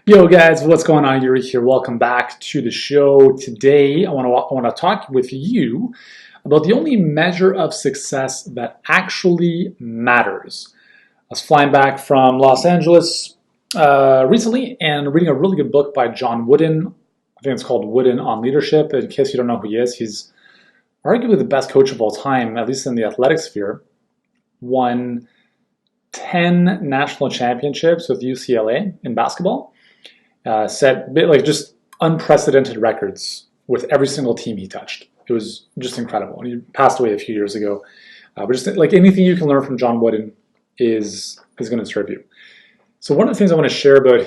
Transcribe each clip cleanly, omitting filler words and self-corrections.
Yo guys, what's going on? Yuri here. Welcome back to the show. Today, I want to talk with you about the only measure of success that actually matters. I was flying back from Los Angeles recently and reading a really good book by John Wooden. I think it's called Wooden on Leadership. In case you don't know who he is, he's arguably the best coach of all time, at least in the athletic sphere. Won 10 national championships with UCLA in basketball. Set like just unprecedented records with every single team he touched. It was just incredible. And he passed away a few years ago. But just like anything you can learn from John Wooden is going to serve you. So one of the things I want to share about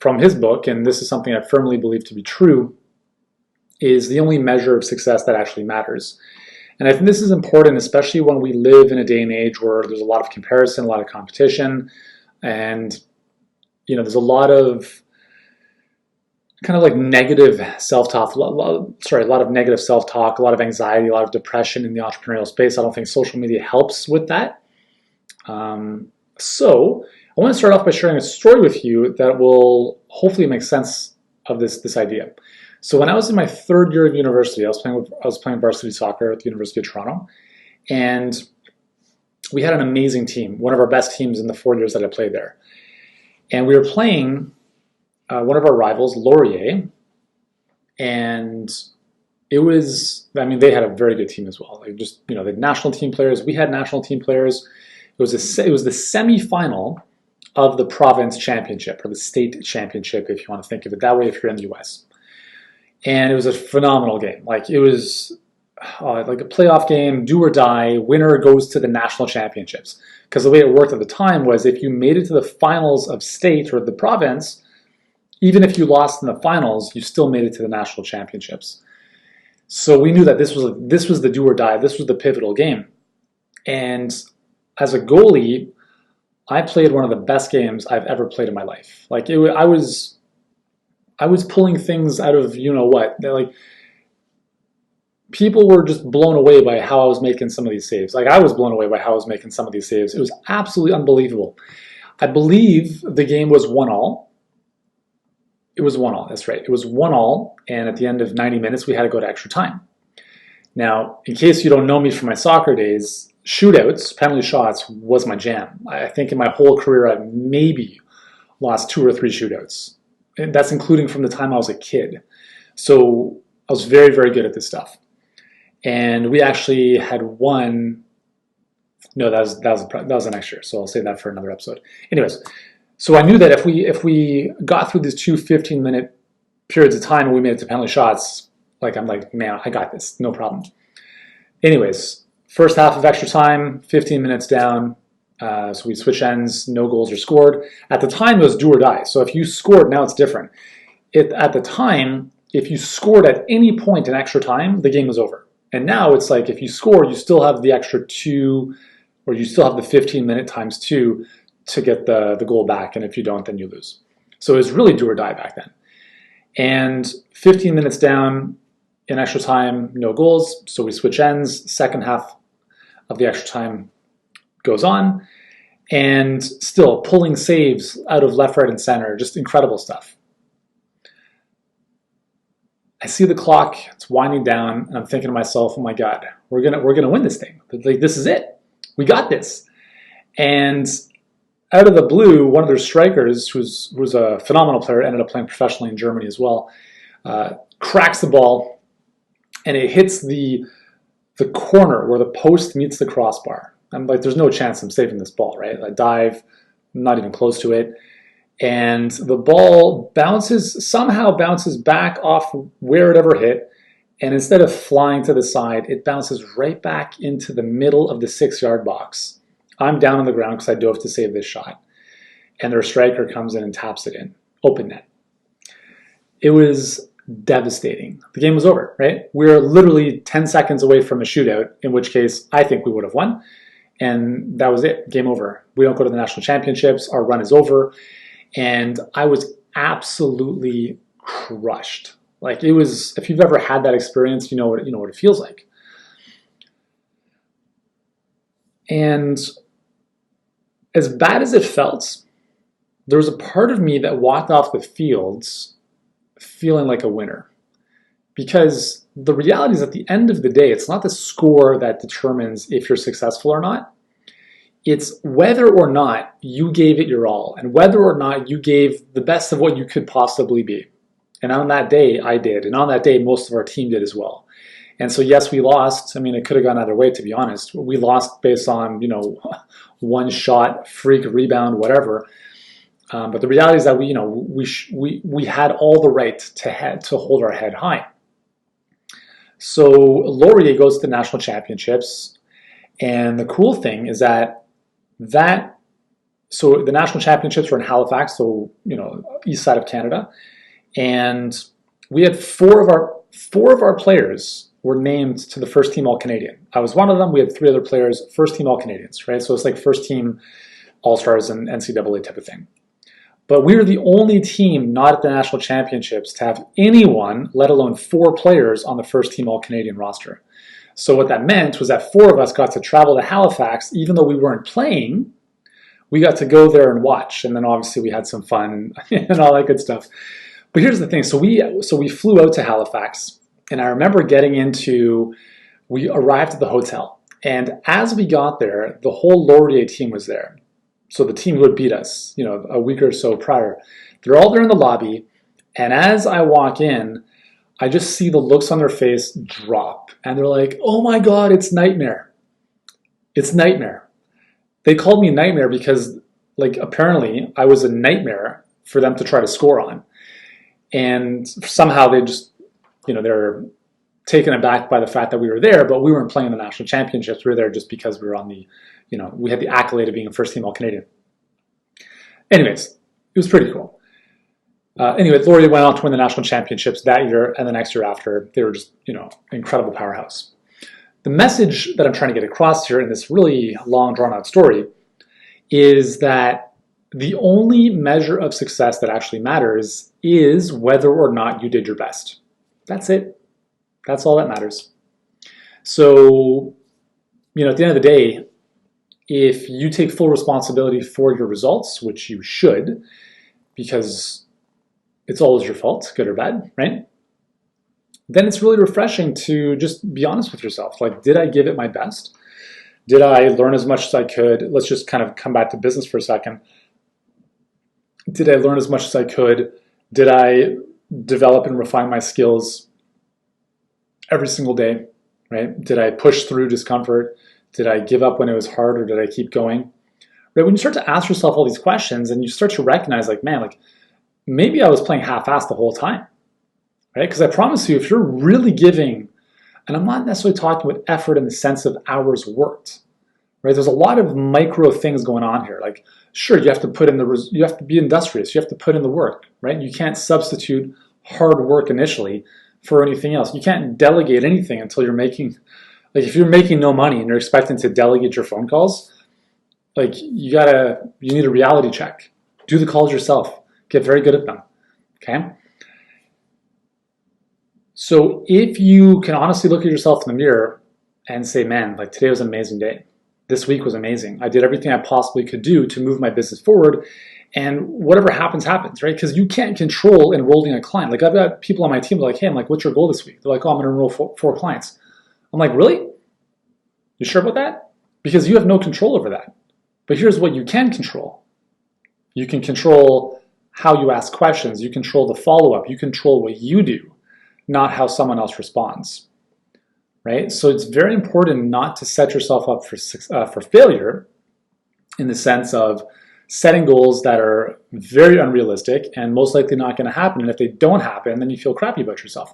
from his book, and this is something I firmly believe to be true, is the only measure of success that actually matters. And I think this is important, especially when we live in a day and age where there's a lot of comparison, a lot of competition, and there's a lot of kind of like negative self-talk, a lot of negative self-talk, a lot of anxiety, a lot of depression in the entrepreneurial space. I don't think social media helps with that. So I want to start off by sharing a story with you that will hopefully make sense of this idea. So when I was in my third year of university, I was playing varsity soccer at the University of Toronto, and we had an amazing team, one of our best teams in the 4 years that I played there. And we were playing one of our rivals, Laurier, and they had a very good team as well. They had national team players. We had national team players. It was the semifinal of the province championship, or the state championship, if you want to think of it that way, if you're in the U.S. And it was a phenomenal game. Like it was like a playoff game, do or die. Winner goes to the national championships. Because the way it worked at the time was if you made it to the finals of state or the province, even if you lost in the finals, you still made it to the national championships. So we knew that this was the do or die. This was the pivotal game. And as a goalie, I played one of the best games I've ever played in my life. Like I was pulling things out of what. Like people were just blown away by how I was making some of these saves. Like I was blown away by how I was making some of these saves. It was absolutely unbelievable. I believe the game was 1-1. It was 1-1, that's right. It was 1-1, and at the end of 90 minutes, we had to go to extra time. Now, in case you don't know me from my soccer days, shootouts, penalty shots, was my jam. I think in my whole career, I've maybe lost 2 or 3 shootouts. And that's including from the time I was a kid. So I was very, very good at this stuff. And we actually had won. No, that was the next year, so I'll save that for another episode. Anyways, so I knew that if we got through these 2 15-minute periods of time and we made it to penalty shots, I'm like, man, I got this, no problem. Anyways, first half of extra time, 15 minutes down, so we switch ends, no goals are scored. At the time, it was do or die. So if you scored, now it's different. At the time, if you scored at any point in extra time, the game was over. And now it's like if you score, you still have the extra 2, or you still have the 15-minute times 2 to get the goal back, and if you don't, then you lose. So it was really do or die back then. And 15 minutes down in extra time, no goals, so we switch ends. Second half of the extra time goes on, and still pulling saves out of left, right, and center, just incredible stuff. I see the clock, it's winding down, and I'm thinking to myself, oh my God, we're gonna win this thing. Like, this is it. We got this. And out of the blue, one of their strikers, who's a phenomenal player, ended up playing professionally in Germany as well, cracks the ball, and it hits the corner where the post meets the crossbar. I'm like, there's no chance I'm saving this ball, right? I dive, I'm not even close to it, and the ball somehow bounces back off where it ever hit, and instead of flying to the side, it bounces right back into the middle of the 6-yard box. I'm down on the ground because I dove to save this shot. And their striker comes in and taps it in. Open net. It was devastating. The game was over, right? We were literally 10 seconds away from a shootout, in which case I think we would have won. And that was it. Game over. We don't go to the national championships. Our run is over. And I was absolutely crushed. Like it was, if you've ever had that experience, you know what it feels like. And as bad as it felt, there was a part of me that walked off the fields feeling like a winner. Because the reality is, at the end of the day, it's not the score that determines if you're successful or not. It's whether or not you gave it your all, and whether or not you gave the best of what you could possibly be. And on that day, I did. And on that day, most of our team did as well. And so, yes, we lost. I mean, it could have gone either way, to be honest. We lost based on, one shot, freak rebound, whatever. But the reality is that we had all the right to hold our head high. So Laurier goes to the national championships, and the cool thing is so the national championships were in Halifax, so east side of Canada, and we had four of our players were named to the first team All-Canadian. I was one of them. We had 3 other players, first team All-Canadians, right? So it's like first team All-Stars and NCAA type of thing. But we were the only team not at the national championships to have anyone, let alone 4 players, on the first team All-Canadian roster. So what that meant was that 4 of us got to travel to Halifax, even though we weren't playing. We got to go there and watch, and then obviously we had some fun and all that good stuff. But here's the thing: so we flew out to Halifax, and I remember we arrived at the hotel, and as we got there, the whole Laurier team was there. So the team who had beat us, a week or so prior, they're all there in the lobby, and as I walk in, I just see the looks on their face drop, and they're like, "Oh my God, it's Nightmare! It's Nightmare." They called me Nightmare because, apparently I was a nightmare for them to try to score on, and somehow they just, they're taken aback by the fact that we were there, but we weren't playing the national championships. We were there just because we were on the, we had the accolade of being a first team All-Canadian. Anyways, it was pretty cool. Anyway, Laurier went on to win the national championships that year and the next year after. They were just, incredible powerhouse. The message that I'm trying to get across here in this really long, drawn-out story is that the only measure of success that actually matters is whether or not you did your best. That's it. That's all that matters. So, at the end of the day, if you take full responsibility for your results, which you should, because it's always your fault, good or bad, right? Then it's really refreshing to just be honest with yourself. Did I give it my best? Did I learn as much as I could? Let's just kind of come back to business for a second. Did I learn as much as I could? Did I develop and refine my skills every single day, right? Did I push through discomfort? Did I give up when it was hard, or did I keep going? Right? When you start to ask yourself all these questions and you start to recognize, maybe I was playing half-assed the whole time, right? Because I promise you, if you're really giving, and I'm not necessarily talking about effort in the sense of hours worked, right? There's a lot of micro things going on here. Sure, you have to you have to be industrious. You have to put in the work, right? You can't substitute hard work initially for anything else. You can't delegate anything until you're making, if you're making no money and you're expecting to delegate your phone calls, you need a reality check. Do the calls yourself. Get very good at them, okay? So if you can honestly look at yourself in the mirror and say, man, today was an amazing day. This week was amazing. I did everything I possibly could do to move my business forward, and whatever happens, happens, right? Because you can't control enrolling a client. I've got people on my team hey, what's your goal this week? They're oh, I'm gonna enroll 4 clients. I'm really? You sure about that? Because you have no control over that. But here's what you can control. You can control how you ask questions. You control the follow-up. You control what you do, not how someone else responds, right? So it's very important not to set yourself up for failure in the sense of setting goals that are very unrealistic and most likely not going to happen. And if they don't happen, then you feel crappy about yourself.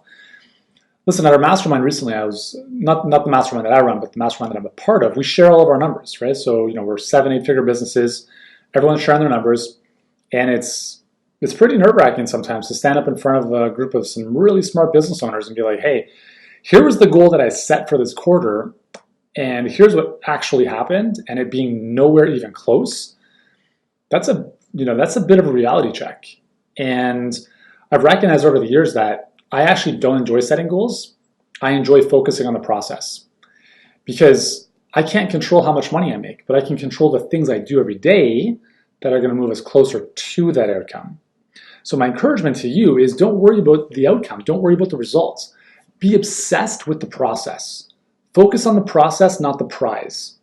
Listen, at our mastermind recently, I was not the mastermind that I run, but the mastermind that I'm a part of. We share all of our numbers, right? So we're 7-8-figure businesses. Everyone's sharing their numbers, and it's pretty nerve-wracking sometimes to stand up in front of a group of some really smart business owners and be like, "Hey, here was the goal that I set for this quarter, and here's what actually happened," and it being nowhere even close. That's a bit of a reality check, and I've recognized over the years that I actually don't enjoy setting goals. I enjoy focusing on the process, because I can't control how much money I make, but I can control the things I do every day that are going to move us closer to that outcome. So my encouragement to you is don't worry about the outcome. Don't worry about the results. Be obsessed with the process. Focus on the process, not the prize.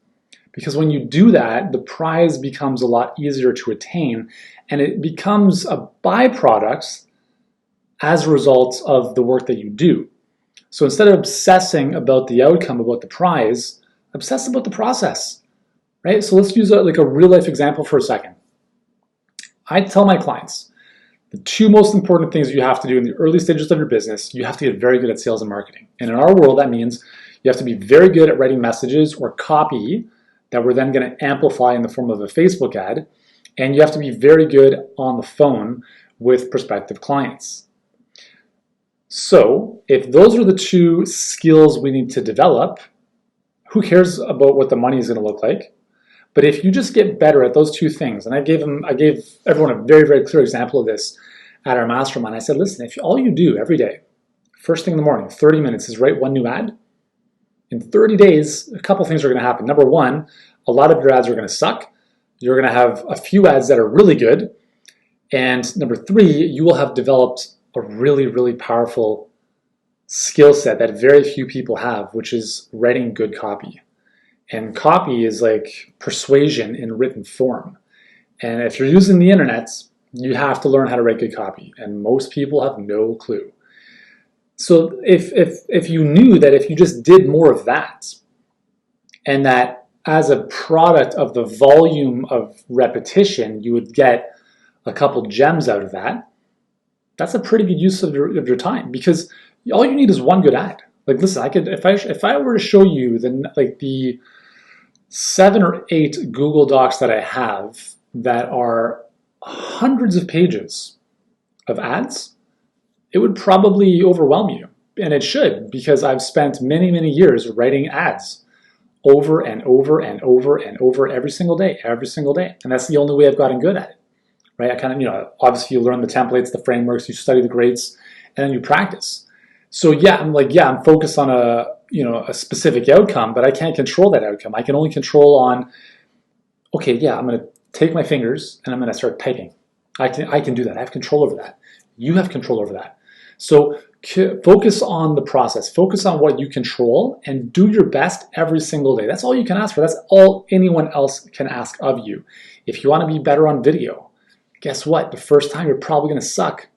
Because when you do that, the prize becomes a lot easier to attain, and it becomes a byproduct as a result of the work that you do. So instead of obsessing about the outcome, about the prize, obsess about the process, right? So let's use a real life example for a second. I tell my clients, the two most important things you have to do in the early stages of your business, you have to get very good at sales and marketing. And in our world, that means you have to be very good at writing messages or copy that we're then going to amplify in the form of a Facebook ad. And you have to be very good on the phone with prospective clients. So if those are the two skills we need to develop, who cares about what the money is going to look like? But if you just get better at those two things, and I gave everyone a very, very clear example of this at our mastermind. I said, listen, if all you do every day, first thing in the morning, 30 minutes, is write one new ad, in 30 days, a couple things are going to happen. Number one, a lot of your ads are going to suck. You're going to have a few ads that are really good. And number three, you will have developed a really, really powerful skill set that very few people have, which is writing good copy. And copy is like persuasion in written form. And if you're using the internet, you have to learn how to write good copy. And most people have no clue. So if you knew that if you just did more of that, and that as a product of the volume of repetition, you would get a couple gems out of that, that's a pretty good use of your time, because all you need is one good ad. Like, listen, I could, if I were to show you the 7 or 8 Google Docs that I have that are hundreds of pages of ads, it would probably overwhelm you. And it should, because I've spent many, many years writing ads over and over and over and over every single day. And that's the only way I've gotten good at it, right? I kind of, obviously you learn the templates, the frameworks, you study the greats, and then you practice. So I'm focused on a specific outcome, but I can't control that outcome. I can only control on, I'm going to take my fingers and I'm going to start typing. I can do that. I have control over that. You have control over that. So focus on the process. Focus on what you control and do your best every single day. That's all you can ask for. That's all anyone else can ask of you. If you want to be better on video, guess what? The first time you're probably going to suck.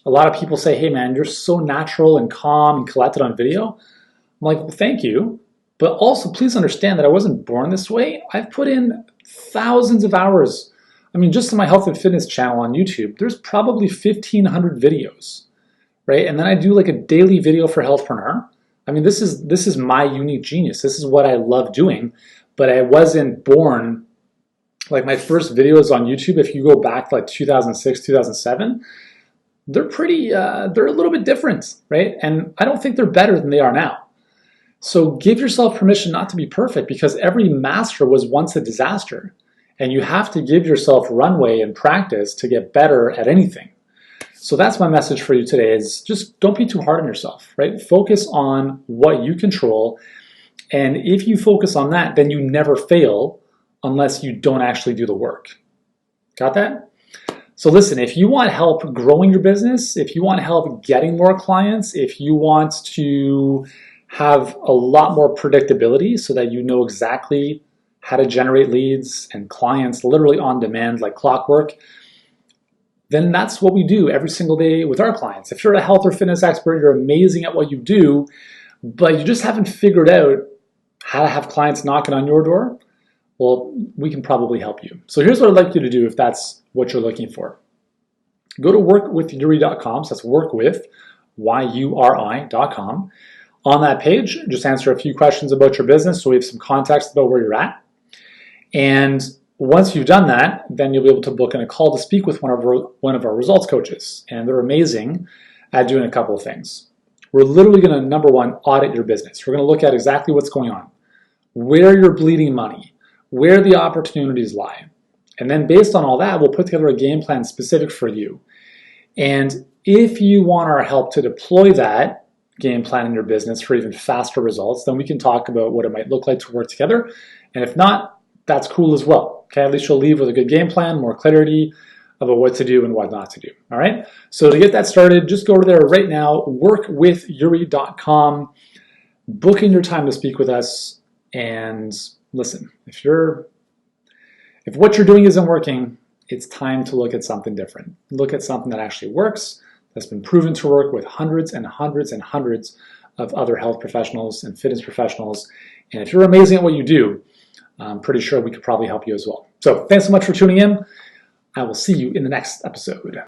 A lot of people say, hey man, you're so natural and calm and collected on video. I'm like, well, thank you. But also please understand that I wasn't born this way. I've put in thousands of hours. I mean, just in my health and fitness channel on YouTube, there's probably 1,500 videos, right? And then I do like a daily video for Healthpreneur. I mean, this is my unique genius. This is what I love doing, but I wasn't born, like my first videos on YouTube, if you go back to like 2006, 2007, they're a little bit different, right? And I don't think they're better than they are now. So give yourself permission not to be perfect, because every master was once a disaster. And you have to give yourself runway and practice to get better at anything. So that's my message for you today, is just don't be too hard on yourself, right? Focus on what you control. And if you focus on that, then you never fail unless you don't actually do the work. Got that? So listen, if you want help growing your business, if you want help getting more clients, if you want to have a lot more predictability so that you know exactly how to generate leads and clients literally on demand like clockwork, then that's what we do every single day with our clients. If you're a health or fitness expert, you're amazing at what you do, but you just haven't figured out how to have clients knocking on your door, well, we can probably help you. So here's what I'd like you to do if that's what you're looking for. Go to workwithyuri.com. So that's workwith, YURI.com. On that page, just answer a few questions about your business so we have some context about where you're at. And once you've done that, then you'll be able to book in a call to speak with one of our results coaches. And they're amazing at doing a couple of things. We're literally going to, number one, audit your business. We're going to look at exactly what's going on, where you're bleeding money, where the opportunities lie. And then based on all that, we'll put together a game plan specific for you. And if you want our help to deploy that game plan in your business for even faster results, then we can talk about what it might look like to work together. And if not, that's cool as well. Okay, at least you'll leave with a good game plan, more clarity about what to do and what not to do. All right, so to get that started, just go over there right now, workwithyuri.com, book in your time to speak with us, and listen, if what you're doing isn't working, it's time to look at something different. Look at something that actually works, that's been proven to work with hundreds and hundreds and hundreds of other health professionals and fitness professionals. And if you're amazing at what you do, I'm pretty sure we could probably help you as well. So thanks so much for tuning in. I will see you in the next episode.